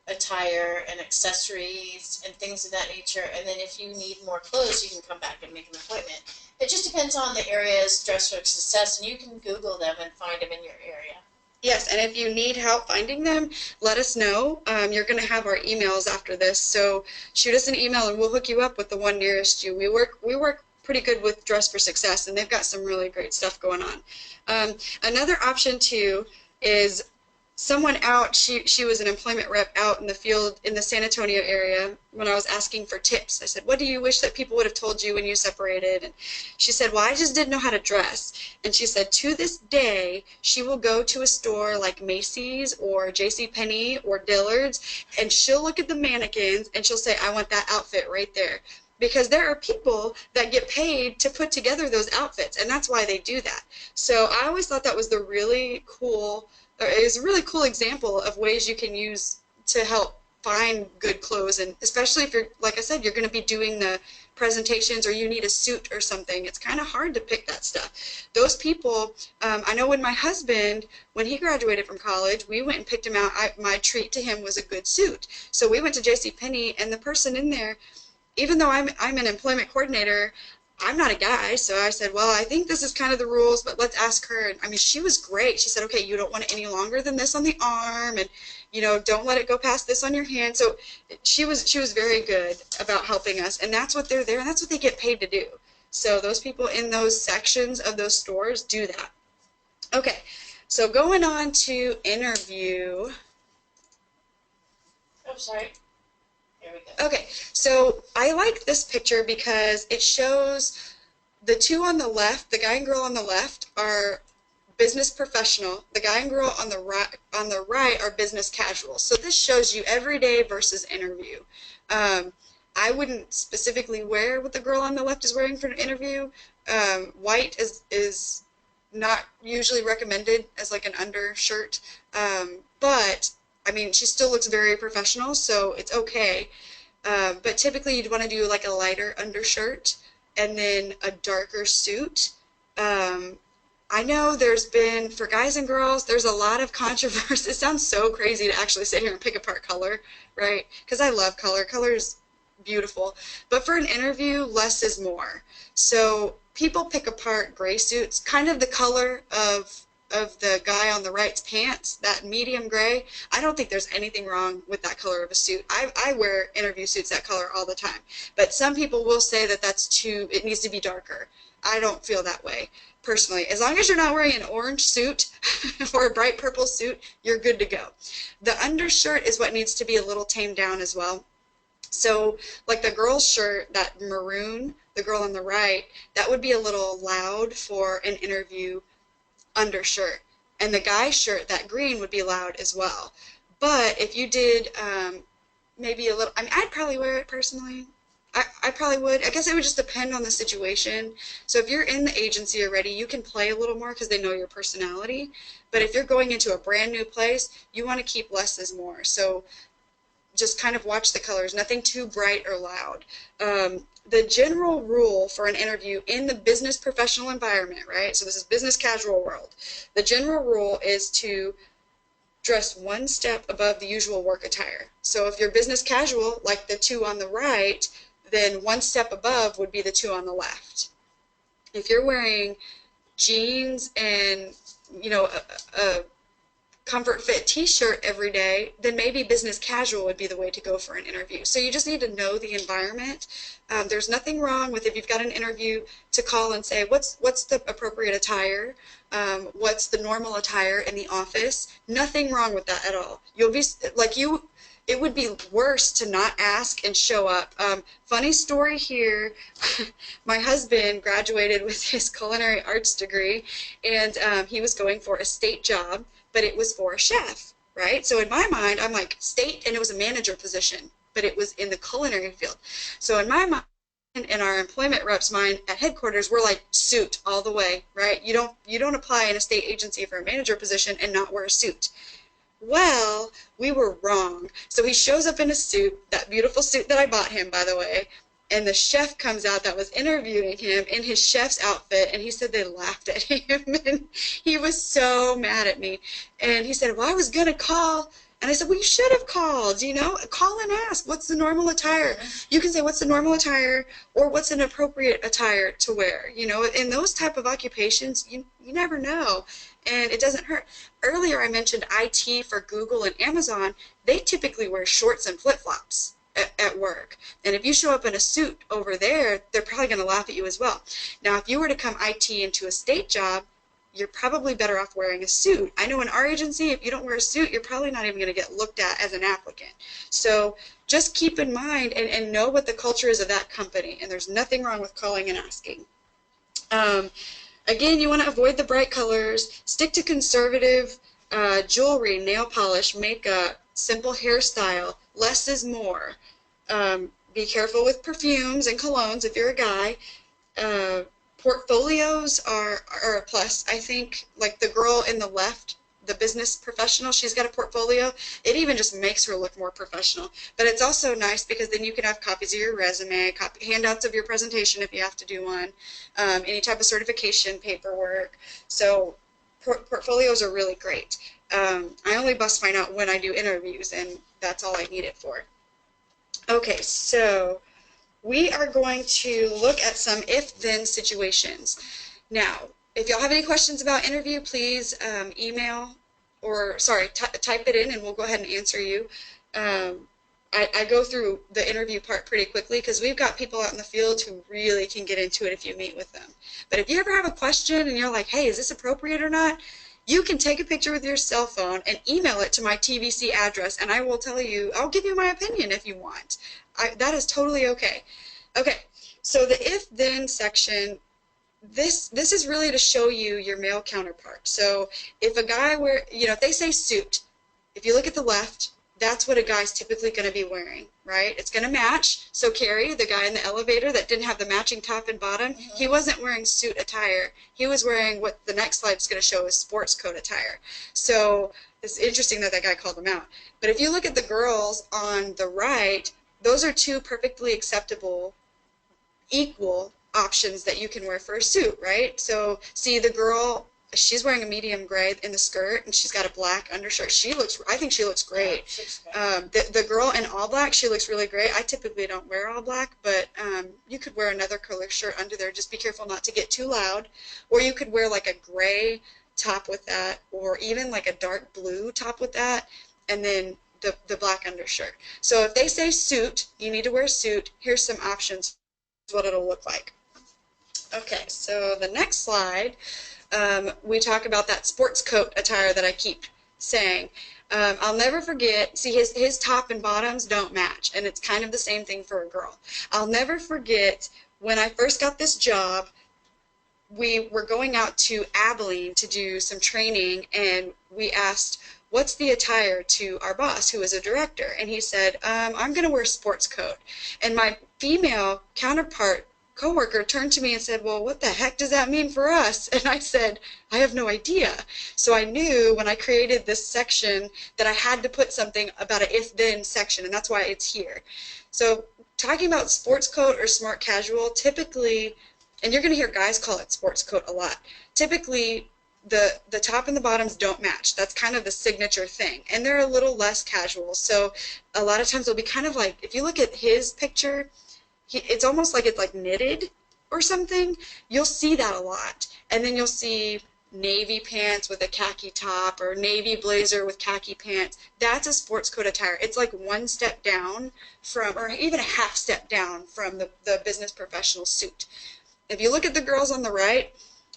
attire and accessories and things of that nature. And then if you need more clothes, you can come back and make an appointment. It just depends on the area's Dress for Success, and you can Google them and find them in your area. Yes, and if you need help finding them, let us know. You're going to have our emails after this, so shoot us an email and we'll hook you up with the one nearest you. We work pretty good with Dress for Success, and they've got some really great stuff going on. Another option too is someone out, she was an employment rep out in the field in the San Antonio area. When I was asking for tips, I said, what do you wish that people would have told you when you separated? And she said, well, I just didn't know how to dress. And she said, to this day, she will go to a store like Macy's or JCPenney or Dillard's, and she'll look at the mannequins and she'll say, I want that outfit right there. Because there are people that get paid to put together those outfits, and that's why they do that. So I always thought that was the really cool, or it was a really cool example of ways you can use to help find good clothes. And especially if you're, like I said, you're going to be doing the presentations or you need a suit or something, it's kind of hard to pick that stuff. Those people, I know when my husband, when he graduated from college, we went and picked him out. My treat to him was a good suit. So we went to JCPenney, and the person in there, even though I'm an employment coordinator, I'm not a guy, so I said, well, I think this is kind of the rules, but let's ask her. And I mean, she was great. She said, okay, you don't want it any longer than this on the arm, and you know, don't let it go past this on your hand. So she was very good about helping us, and that's what they're there, and that's what they get paid to do. So those people in those sections of those stores do that. Okay, so going on to interview. Oh, sorry. There we go. Okay, so I like this picture because it shows the two on the left, the guy and girl on the left are business professional. The guy and girl on the right are business casual. So this shows you everyday versus interview. I wouldn't specifically wear what the girl on the left is wearing for an interview. White is not usually recommended as like an undershirt, but I mean, she still looks very professional, so it's okay. But typically you'd want to do like a lighter undershirt and then a darker suit. I know there's been, for guys and girls, there's a lot of controversy. It sounds so crazy to actually sit here and pick apart color, right? Because I love color. Color is beautiful. But for an interview, less is more. So people pick apart gray suits, kind of the color of the guy on the right's pants, that medium gray. I don't think there's anything wrong with that color of a suit. I wear interview suits that color all the time. But some people will say that that's too, it needs to be darker. I don't feel that way, personally. As long as you're not wearing an orange suit or a bright purple suit, you're good to go. The undershirt is what needs to be a little tamed down as well. So like the girl's shirt, that maroon, the girl on the right, that would be a little loud for an interview undershirt, and the guy's shirt, that green, would be loud as well. But if you did maybe a little, I mean, I'd probably wear it personally. I probably would. I guess it would just depend on the situation. So if you're in the agency already, you can play a little more because they know your personality. But if you're going into a brand new place, you want to keep less is more. So just kind of watch the colors, nothing too bright or loud. The general rule for an interview in the business professional environment, right? So this is business casual world. The general rule is to dress one step above the usual work attire. So if you're business casual, like the two on the right, then one step above would be the two on the left. If you're wearing jeans and, you know, a comfort fit t-shirt every day, then maybe business casual would be the way to go for an interview. So you just need to know the environment. There's nothing wrong with, if you've got an interview, to call and say, what's the appropriate attire? What's the normal attire in the office? Nothing wrong with that at all. You'll be like, it would be worse to not ask and show up. Funny story here, my husband graduated with his culinary arts degree, and he was going for a state job, but it was for a chef, right? So in my mind, I'm like, state, and it was a manager position, but it was in the culinary field. So in my mind, in our employment rep's mind at headquarters, we're like suit all the way, right? You don't apply in a state agency for a manager position and not wear a suit. Well, we were wrong. So he shows up in a suit, that beautiful suit that I bought him, by the way, and the chef comes out that was interviewing him in his chef's outfit, and he said they laughed at him, and he was so mad at me. And he said, well, I was going to call. And I said, well, you should have called, you know, call and ask, what's the normal attire? You can say, what's the normal attire, or what's an appropriate attire to wear? You know, in those type of occupations, you never know, and it doesn't hurt. Earlier I mentioned IT for Google and Amazon. They typically wear shorts and flip-flops at work. And if you show up in a suit over there, they're probably going to laugh at you as well. Now, if you were to come IT into a state job, you're probably better off wearing a suit. I know in our agency, if you don't wear a suit, you're probably not even going to get looked at as an applicant. So just keep in mind and know what the culture is of that company. And there's nothing wrong with calling and asking. Again, you want to avoid the bright colors. Stick to conservative jewelry, nail polish, makeup, simple hairstyle. Less is more. Be careful with perfumes and colognes if you're a guy. Portfolios are a plus. I think, like the girl in the left, the business professional, she's got a portfolio. It even just makes her look more professional. But it's also nice because then you can have copies of your resume, handouts of your presentation if you have to do one, any type of certification paperwork. So portfolios are really great. I only bust mine out when I do interviews, and that's all I need it for. Okay, so we are going to look at some if-then situations. Now, if y'all have any questions about interview, please email or, sorry, type it in and we'll go ahead and answer you. I go through the interview part pretty quickly because we've got people out in the field who really can get into it if you meet with them. But if you ever have a question and you're like, hey, is this appropriate or not? You can take a picture with your cell phone and email it to my TVC address, and I will tell you, I'll give you my opinion if you want. That is totally okay. Okay, so the if-then section, this is really to show you your male counterpart. So if a guy if they say suit, if you look at the left, that's what a guy's typically going to be wearing, right? It's going to match. So Carrie, the guy in the elevator that didn't have the matching top and bottom, he wasn't wearing suit attire. He was wearing what the next slide is going to show is sports coat attire. So it's interesting that guy called him out. But if you look at the girls on the right, those are two perfectly acceptable, equal options that you can wear for a suit, right? So see the girl, she's wearing a medium gray in the skirt and she's got a black undershirt. I think she looks great. The girl in all black, she looks really great. I typically don't wear all black, but you could wear another color shirt under there. Just be careful not to get too loud. Or you could wear like a gray top with that, or even like a dark blue top with that, and then the black undershirt. So if they say suit, you need to wear a suit. Here's some options, what it'll look like. Okay, so the next slide, we talk about that sports coat attire that I keep saying. I'll never forget, see his top and bottoms don't match, and it's kind of the same thing for a girl. I'll never forget when I first got this job, we were going out to Abilene to do some training, and we asked, what's the attire to our boss, who is a director? And he said, I'm going to wear a sports coat. And my female counterpart coworker turned to me and said, well, what the heck does that mean for us? And I said, I have no idea. So I knew when I created this section that I had to put something about an if-then section, and that's why it's here. So talking about sports coat or smart casual, typically, and you're going to hear guys call it sports coat a lot, typically the top and the bottoms don't match. That's kind of the signature thing. And they're a little less casual. So a lot of times it'll be kind of like, if you look at his picture, it's almost like it's like knitted or something. You'll see that a lot. And then you'll see navy pants with a khaki top or navy blazer with khaki pants. That's a sports coat attire. It's like one step down from, or even a half step down from the business professional suit. If you look at the girls on the right,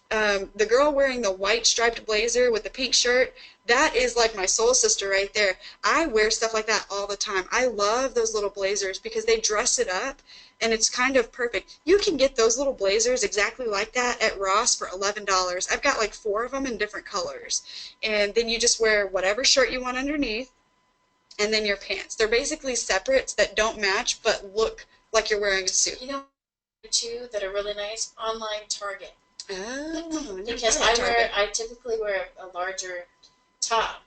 the girl wearing the white striped blazer with the pink shirt, that is like my soul sister right there. I wear stuff like that all the time. I love those little blazers because they dress it up and it's kind of perfect. You can get those little blazers exactly like that at Ross for $11. I've got like 4 of them in different colors. And then you just wear whatever shirt you want underneath and then your pants. They're basically separates that don't match but look like you're wearing a suit. You know, two that are really nice, online Target. Oh, because I typically wear a larger top,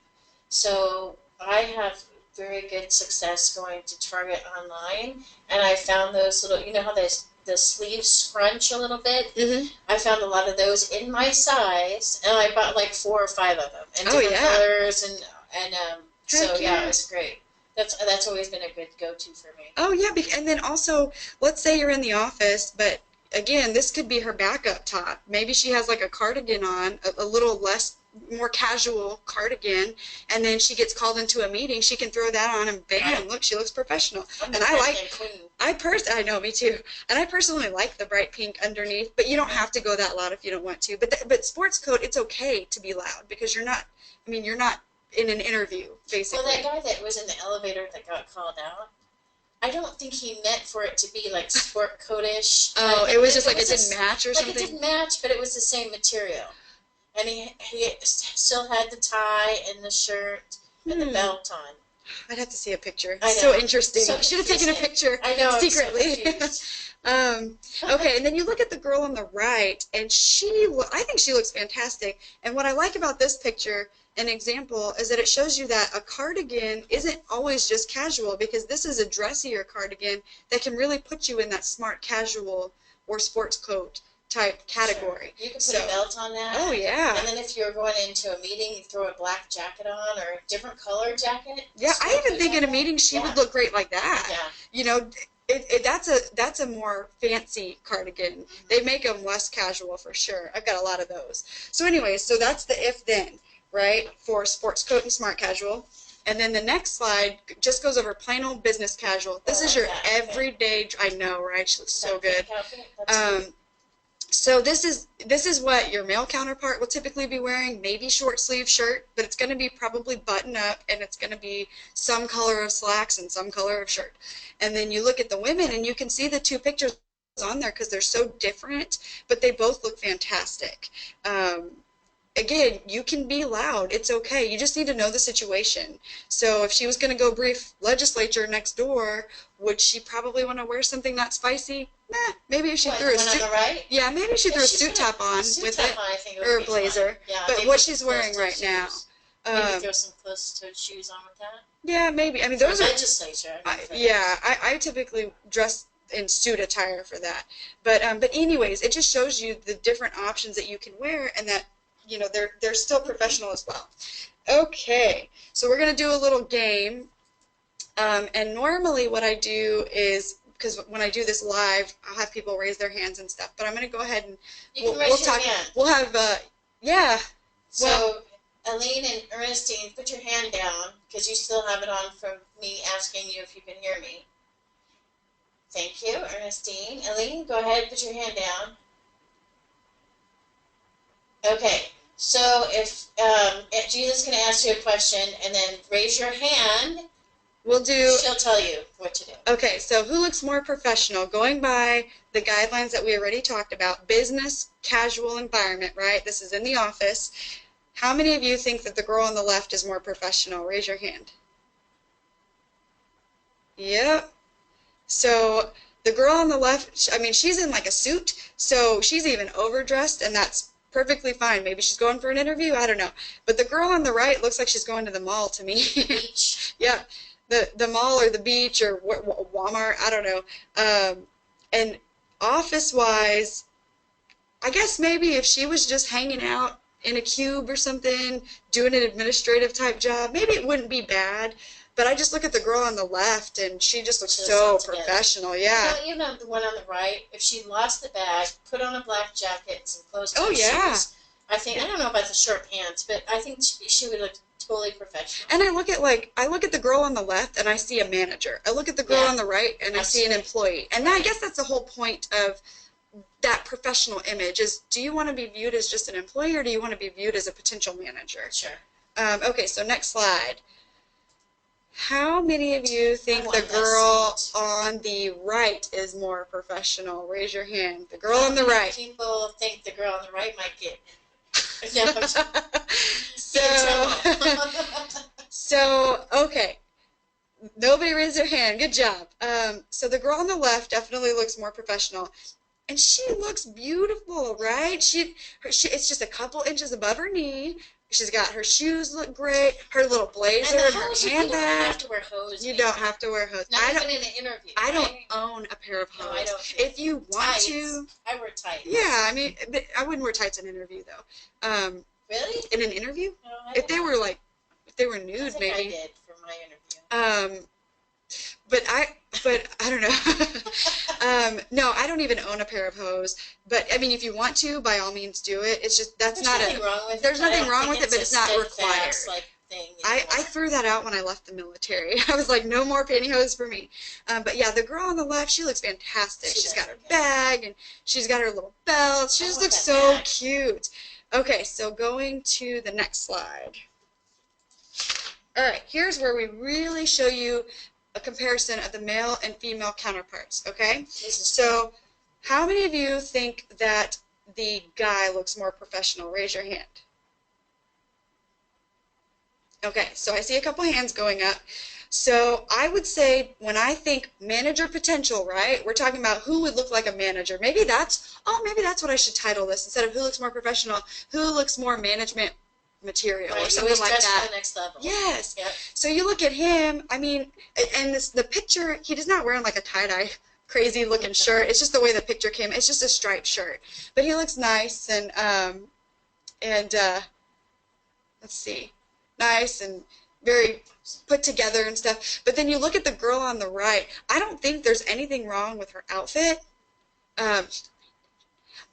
so I have very good success going to Target online, and I found those little, you know how the sleeves scrunch a little bit. Mm-hmm. I found a lot of those in my size, and I bought like 4 or 5 of them in different colors, and so yeah, it's great. That's always been a good go-to for me. Oh yeah, and then also, let's say you're in the office, but again, this could be her backup top. Maybe she has like a cardigan on, a little less more casual cardigan, and then she gets called into a meeting, she can throw that on and bam, look, she looks professional. And I know, me too. And I personally like the bright pink underneath, but you don't have to go that loud if you don't want to. But sports coat, it's okay to be loud because you're not in an interview, basically. Well, that guy that was in the elevator that got called out, I don't think he meant for it to be like sport coat-ish. Oh, it was just like it didn't match or something? Like it didn't match, but it was the same material. And he still had the tie and the shirt and the belt on. I'd have to see a picture. I know. So interesting. So I should have taken a picture secretly. Okay, and then you look at the girl on the right, and I think she looks fantastic. And what I like about this picture, an example, is that it shows you that a cardigan isn't always just casual, because this is a dressier cardigan that can really put you in that smart casual or sports coat type category. Sure. You can put a belt on that. Oh, yeah. And then if you're going into a meeting, you throw a black jacket on or a different color jacket. Yeah, I even think in a meeting she would look great like that. Yeah. You know, that's a more fancy cardigan. They make them less casual for sure. I've got a lot of those. So anyway, so that's the if-then, right, for sports coat and smart casual. And then the next slide just goes over plain old business casual. This is your everyday. I know, right? She looks so good. So this is what your male counterpart will typically be wearing, maybe short sleeve shirt, but it's going to be probably button up, and it's going to be some color of slacks and some color of shirt. And then you look at the women, and you can see the two pictures on there because they're so different, but they both look fantastic. Again, you can be loud. It's okay. You just need to know the situation. So if she was going to go brief legislature next door, would she probably want to wear something not spicy? Nah, maybe if she threw a suit. Yeah, maybe she threw a suit top on with it, or a blazer. Yeah, but what she's wearing right now. Maybe throw some closed-toed shoes on with that. Yeah, maybe. I mean, those are legislature. I typically dress in suit attire for that. But anyways, it just shows you the different options that you can wear, and that, you know, they're still professional as well. Okay, so we're going to do a little game. And normally what I do is, because when I do this live, I'll have people raise their hands and stuff. But I'm going to go ahead and we'll talk. Hand. We'll have, yeah. So, Aline and Ernestine, put your hand down, because you still have it on from me asking you if you can hear me. Thank you, Ernestine. Aline, go ahead, put your hand down. Okay. So if Gina's going to ask you a question, and then raise your hand, she'll tell you what to do. Okay, so who looks more professional? Going by the guidelines that we already talked about, business, casual environment, right? This is in the office. How many of you think that the girl on the left is more professional? Raise your hand. Yep. So the girl on the left, I mean, she's in like a suit, so she's even overdressed, and that's perfectly fine. Maybe she's going for an interview. I don't know. But the girl on the right looks like she's going to the mall to me. Beach. Yeah, the mall or the beach or Walmart. I don't know. And office-wise, I guess maybe if she was just hanging out in a cube or something, doing an administrative type job, maybe it wouldn't be bad. But I just look at the girl on the left, and she just looks so professional. Yeah. You know the one on the right. If she lost the bag, put on a black jacket and some closed-toed shoes. I don't know about the short pants, but I think she would look totally professional. And I look at the girl on the left, and I see a manager. I look at the girl on the right, and I see an employee. And I guess that's the whole point of that professional image is: do you want to be viewed as just an employee, or do you want to be viewed as a potential manager? Sure. Okay, so next slide. How many of you think the girl on the right is more professional? Raise your hand. The girl on the right. People think the girl on the right might get. So, okay. Nobody raised their hand. Good job. So the girl on the left definitely looks more professional. And she looks beautiful, right? It's just a couple inches above her knee. She's got her shoes look great, her little blazer, and her handbag. You don't have to wear hose. You don't have to wear hose. Not even in an interview. I don't own a pair of hose. No, I don't. If you want to. I wear tights. Yeah, I mean, but I wouldn't wear tights in an interview, though. Really? In an interview? No, if they were nude, maybe. I did for my interview. But but I don't know. No, I don't even own a pair of hose. But I mean, if you want to, by all means, do it. It's just There's nothing wrong with it. There's nothing wrong with it, but It's it's not required. like thing I threw that out when I left the military. I was like, no more pantyhose for me. But yeah, the girl on the left, she looks fantastic. She's got her bag and she's got her little belt. She just looks so cute. Okay, so going to the next slide. All right, here's where we really show you a comparison of the male and female counterparts, okay? So how many of you think that the guy looks more professional? Raise your hand. Okay, so I see a couple hands going up. So I would say when I think manager potential, right, we're talking about who would look like a manager. Maybe that's what I should title this. Instead of who looks more professional, who looks more management material or something like that. The next level. Yes. Yep. So you look at him, I mean, and the picture, he is not wearing like a tie-dye crazy looking shirt. It's just the way the picture came. It's just a striped shirt. But he looks nice and let's see. Nice and very put together and stuff. But then you look at the girl on the right. I don't think there's anything wrong with her outfit. I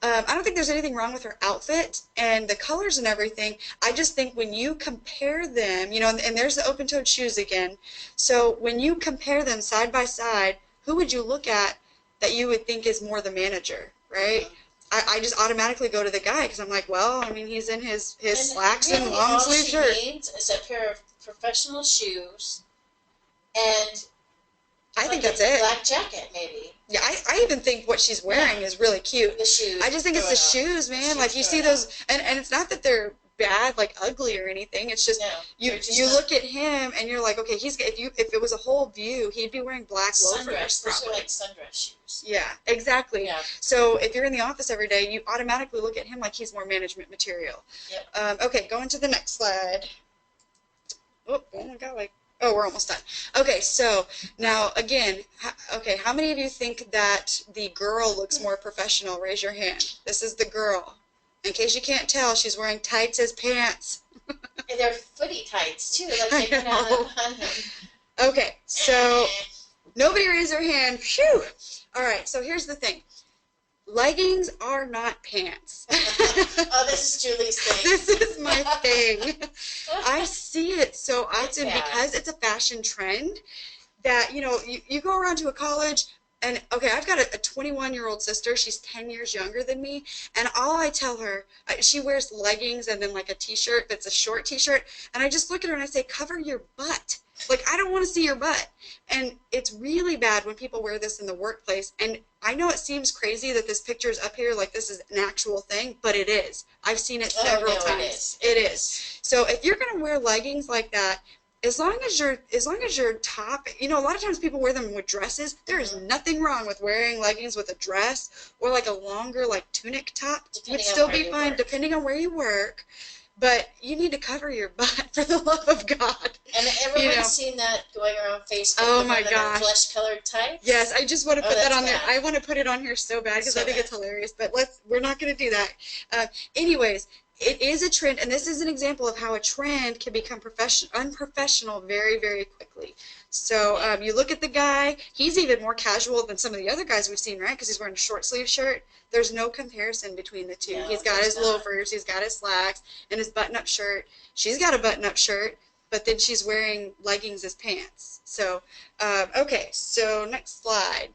don't think there's anything wrong with her outfit and the colors and everything. I just think when you compare them, you know, and there's the open-toed shoes again. So when you compare them side by side, who would you look at that you would think is more the manager, right? I just automatically go to the guy because I'm like, well, I mean, he's in his slacks and long sleeve shirt. All she needs is a pair of professional shoes and I think that's it. Black jacket, maybe. Yeah, I even think what she's wearing is really cute. The shoes. I just think it's the shoes, man. Like you see those, and it's not that they're bad, like ugly or anything. It's just you look at him and you're like, okay, if it was a whole view, he'd be wearing black loafers. Those are like sundress shoes. Yeah, exactly. Yeah. So if you're in the office every day, you automatically look at him like he's more management material. Yep. Okay, going to the next slide. Oh my God, oh, we're almost done. Okay, so now again, how many of you think that the girl looks more professional? Raise your hand. This is the girl. In case you can't tell, she's wearing tights as pants. And they're footy tights too, like they put on them. Okay, so nobody raised their hand. Phew. All right, so here's the thing. Leggings are not pants. Oh, this is Julie's thing. This is my thing. I see it so often because it's a fashion trend that, you know, you go around to a college and, okay, I've got a 21-year-old sister. She's 10 years younger than me. And all I tell her, she wears leggings and then like a T-shirt that's a short T-shirt. And I just look at her and I say, cover your butt. Like, I don't want to see your butt. And it's really bad when people wear this in the workplace. And I know it seems crazy that this picture is up here like this is an actual thing, but it is. I've seen it several times. It is. So if you're going to wear leggings like that, as long as your top, you know, a lot of times people wear them with dresses. There is nothing wrong with wearing leggings with a dress or like a longer like tunic top. Would still be fine depending on where you work. But you need to cover your butt for the love of God. And everyone's seen that going around Facebook. Oh my gosh. Flesh-colored tights. Yes, I just want to put that on there. I want to put it on here so bad because I think it's hilarious. But we're not going to do that. Anyways, it is a trend, and this is an example of how a trend can become unprofessional very, very quickly. So you look at the guy, he's even more casual than some of the other guys we've seen, right? Because he's wearing a short sleeve shirt. There's no comparison between the two. He's got his loafers, he's got his slacks, and his button-up shirt. She's got a button-up shirt, but then she's wearing leggings as pants. So, okay, so next slide.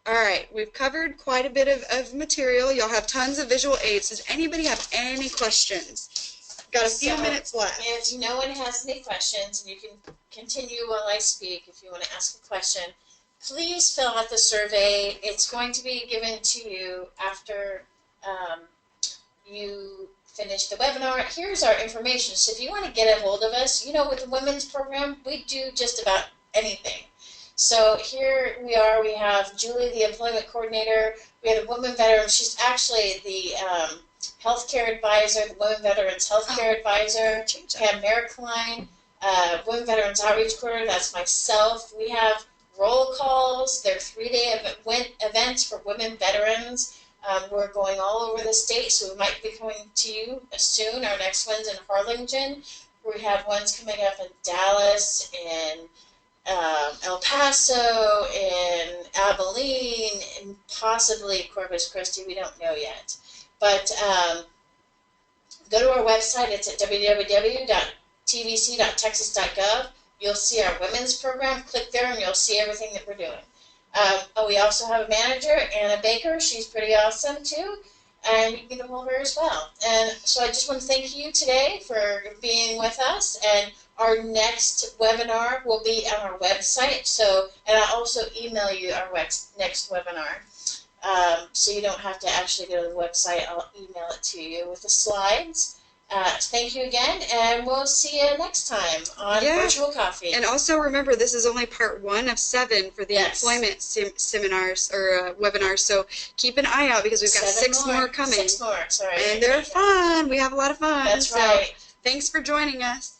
All right, we've covered quite a bit of material. Y'all have tons of visual aids. Does anybody have any questions? Got a few minutes left. If no one has any questions, you can continue while I speak if you want to ask a question. Please fill out the survey. It's going to be given to you after you finish the webinar. Here's our information. So if you want to get a hold of us, you know, with the women's program, we do just about anything. So here we are. We have Julie, the employment coordinator. We have a woman veteran. She's actually the healthcare advisor, the women veterans healthcare advisor. We have Mary Klein, women veterans outreach coordinator. That's myself. We have roll calls. They're 3-day events for women veterans. We're going all over the state, so we might be coming to you soon. Our next one's in Harlingen. We have ones coming up in Dallas and El Paso, in Abilene, and possibly Corpus Christi. We don't know yet. But go to our website. It's at www.tvc.texas.gov. You'll see our women's program. Click there and you'll see everything that we're doing. We also have a manager, Anna Baker. She's pretty awesome too. And you can get a hold of her as well. And so I just want to thank you today for being with us. And our next webinar will be on our website. So, and I'll also email you our next webinar. So you don't have to actually go to the website. I'll email it to you with the slides. Thank you again, and we'll see you next time on Virtual Coffee. And also remember, this is only part 1 of 7 for the employment seminars or webinars. So keep an eye out because we've got 6 more coming. 6 more, sorry. And they're fun. We have a lot of fun. That's right. Thanks for joining us.